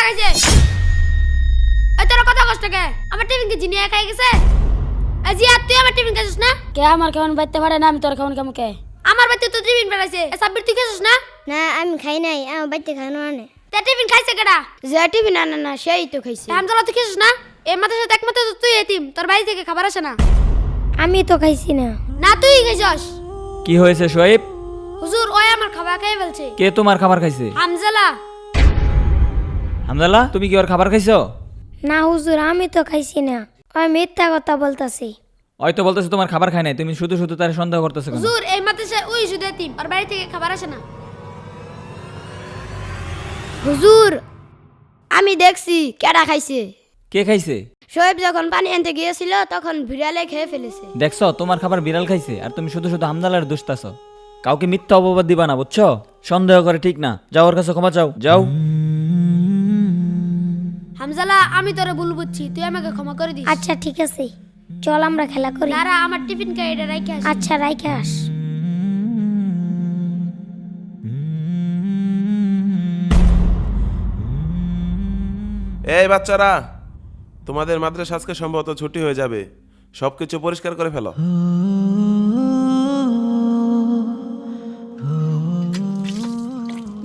খাইছে? এই তোরা কথা কষ্ট কে? আমার টিফিন কি জিনিয়া খাই গেছে? আজি আর তুই আমার টিফিন খাইছিস না? কে আমার কেমন বাইতে পারে না, আমি তোর কেমন কেমন কে? আমার বাড়িতে তো টিফিন বেড়াইছে। সাব্বির তুই খাইছিস না? না আমি খাই নাই, আমার বাড়িতে খানো না। তে টিফিন খাইছে কেডা? যে টিফিন আনে না সেই তো খাইছে। হামজালা তুই খাইছিস না? এই মাথার সাথে একমাত্র তো তুই এতিম, তোর বাড়ি থেকে খাবার আসে না। আমি তো খাইছি না। না তুই খাইছস। কি হয়েছে শোয়েব? হুজুর ওই আমার খাবার খেয়ে ফেলছে। কে তোমার খাবার খাইছে? হামজালা। হামদাল্লাহ, তুমি কি ওর খাবার খাইছো? না হুজুর, আমি তো খাইছি না। ওই মিথ্যা কথা বলতাছি। হয়তো বলতেছে তোমার খাবার খায় নাই, তুমি শুধু শুধু তার সন্দেহ করতেছো কেন? হুজুর এই মাদ্রাসায় ওই শুধু এতিম, ওর বাড়ি থেকে খাবার আসে না। হুজুর আমি দেখছি কেডা খাইছে। কে খাইছে? শোয়েব যখন পানি আনতে গিয়েছিল তখন বিড়ালে খেয়ে ফেলেছে। দেখছো তোমার খাবার বিড়াল খাইছে, আর তুমি শুধু শুধু হামদাল্লাহর দোষতাছো। কাউকে মিথ্যা অপবাদ দিবা না, বুঝছো? সন্দেহ করে ঠিক না। যাও ওর কাছে ক্ষমা চাও, যাও। হামজালা আমি তোরে ভুল বুঝছি, তুই আমাকে ক্ষমা করে দিস। আচ্ছা ঠিক আছে, চল আমরা খেলা করি। দাঁড়া আমার টিফিন খাই এটা রাইখে আসি। আচ্ছা রাইখে আস। এই বাচ্চারা, তোমাদের মাদ্রাসা আজকে সম্ভবত ছুটি হয়ে যাবে। সবকিছু পরিষ্কার করে ফেলো।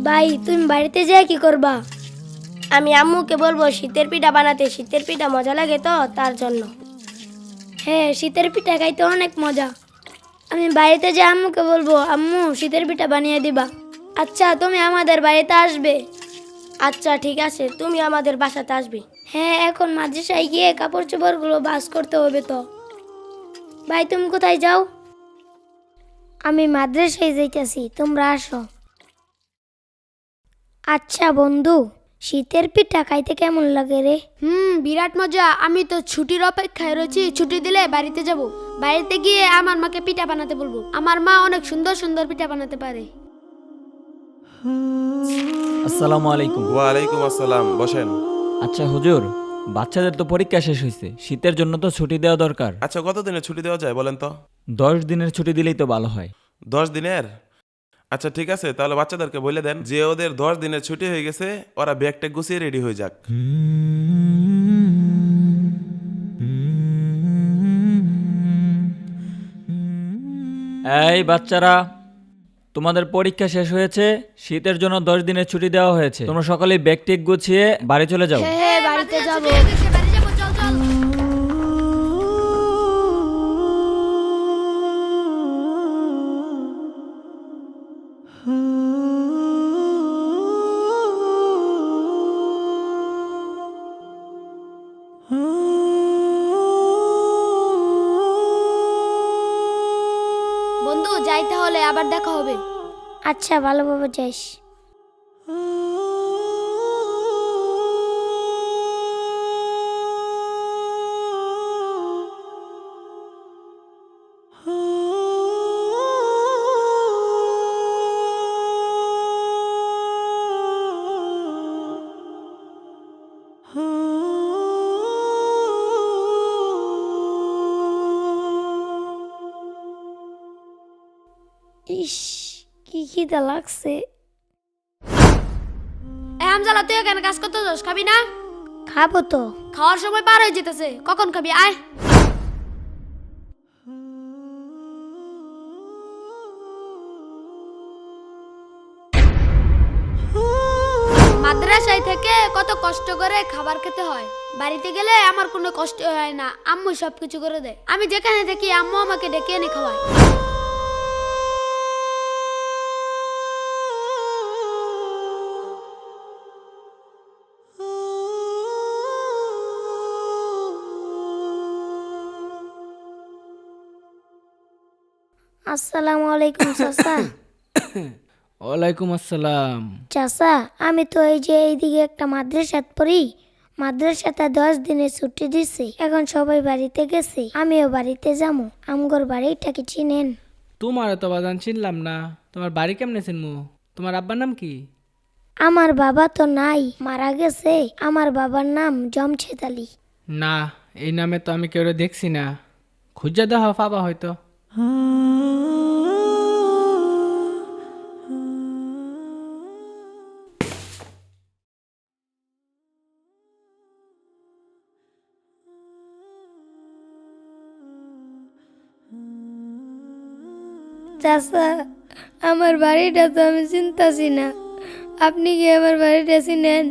ভাই তুমি বাড়িতে যেয়ে কি করবা? আমি আম্মুকে বলবো শীতের পিঠা বানাতে, শীতের পিঠা মজা লাগে তো তার জন্য। হ্যাঁ শীতের পিঠা খাইতে অনেক মজা। আমি বাড়িতে যে আম্মুকে বলবো আম্মু শীতের পিঠা বানিয়ে দিবা। আচ্ছা তুমি আমাদের বাড়িতে আসবে? আচ্ছা ঠিক আছে, তুমি আমাদের বাসাতে আসবে। হ্যাঁ এখন মাদ্রাসায় গিয়ে কাপড় চোপড়গুলো ভাঁজ করতে হবে তো। ভাই তুমি কোথায় যাও? আমি মাদ্রাসায় যাইতেছি, তোমরা আসো। আচ্ছা বন্ধু, শীতের পিঠা খাইতে কেমন লাগে রে? বিরাট মজা। আমি তো ছুটির অপেক্ষায় রয়েছি, ছুটি দিলে বাড়িতে যাব। বাড়িতে গিয়ে আমার মাকে পিঠা বানাতে বলবো। আমার মা অনেক সুন্দর সুন্দর পিঠা বানাতে পারে। আসসালামু আলাইকুম। ওয়ালাইকুম আসসালাম, বসেন। আচ্ছা হুজুর, বাচ্চাদের তো পরীক্ষা শেষ হয়েছে, শীতের জন্য তো ছুটি দেওয়া দরকার। আচ্ছা কতদিনের ছুটি দেওয়া যায় বলেন তো? 10 দিনের ছুটি দিলেই তো ভালো হয়। 10 দিনের? আচ্ছা ঠিক আছে, তাহলে বাচ্চাদেরকে বলে দেন যে ওদের 10 দিনের ছুটি হয়ে গেছে, ওরা ব্যাগ ট্যাগ গুছিয়ে রেডি হয়ে যাক। এই বাচ্চারা, তোমাদের পরীক্ষা শেষ হয়েছে, শীতের জন্য 10 দিনের ছুটি দেওয়া হয়েছে। তোমরা সকলেই ব্যাগ টেক গুছিয়ে বাড়ি চলে যাও। হ্যাঁ বাড়িতে যাব। বাড়ি যাবো, চল চল। বন্ধু যাই তাহলে, আবার দেখা হবে। আচ্ছা ভালোভাবে যাইস। ইস কি খিদা লাগছে। হামজালা তুই এখানে কাজ করতে যাস, খাবি না? খাবো তো। খাওয়ার সময় পার হয়ে যেতেছে, কখন খাবি? আয়। মাদ্রাসায় থেকে কত কষ্ট করে খাবার খেতে হয়, বাড়িতে গেলে আমার কোনো কষ্ট হয় না। আম্মু সবকিছু করে দেয়। আমি যেখানে থাকি আম্মু আমাকে ডেকে এনে খাওয়ায়। আসসালামু আলাইকুম চাচা। ওয়ালাইকুম আসসালাম। চাচা আমি তো এই যে এইদিকে একটা মাদ্রাসাত পড়ি, মাদ্রাসাতে 10 দিনের ছুটি দিছে। এখন সবাই বাড়িতে গেছে, আমিও বাড়িতে যাবো। আমগর বাড়িটা কি চিনেন? তোমার তো বাজান চিনলাম না। তোমার বাড়ি কেমনে চিনমু? তোমার আব্বার নাম কি? আমার বাবা তো নাই, মারা গেছে। আমার বাবার নাম জমছেদ আলী। না, এই নামে তো আমি কেউ দেখছি না। খুঁজা দেওয়া পাবা হয়তো। চাচা, আমার বাড়িটা তো আমি চিনতাছি না, আপনি কি আমার বাড়িটা চিনেন?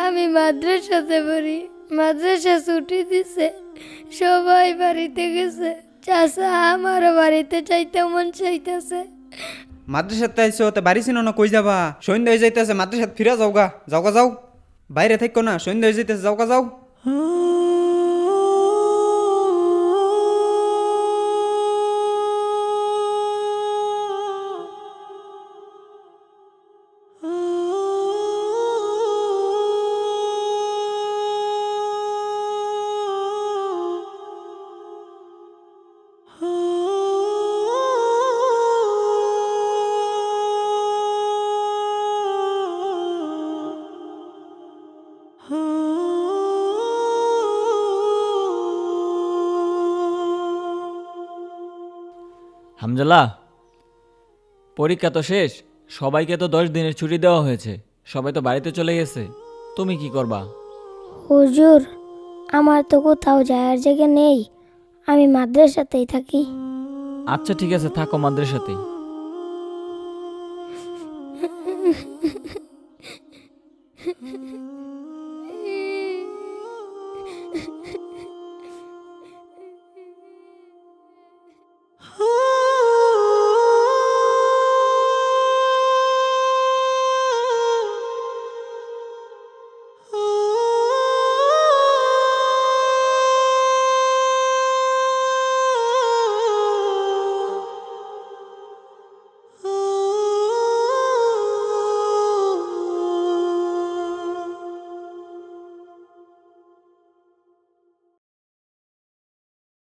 আমি মাদ্রাসাতে পড়ি, মাদ্রাসা ছুটি দিছে, সবাই বাড়িতে গেছে। চাচা, আমারও বাড়িতে চাইতে মন চাইতেছে। মাদ্রাসাতে আইসো তে বাড়ি চিনো না, কই যাবা? সন্ধ্যা হয়ে যাইতেছে, মাদ্রাসাত ফিরে যাওগা, যাওগা যাও। বাইরে থাকো না, সন্ধ্যা হয়ে যাইতেছে, যাওগা যাও। হামজালা, পরীক্ষা তো শেষ, সবাইকে তো 10 দিনের ছুটি দেওয়া হয়েছে, সবাই তো বাড়িতে চলে গেছে, তুমি কি করবা? হুজুর, আমার তো কোথাও যাওয়ার জায়গা নেই, আমি মাদ্রাসাতেই থাকি। আচ্ছা ঠিক আছে, থাকো মাদ্রাসাতেই।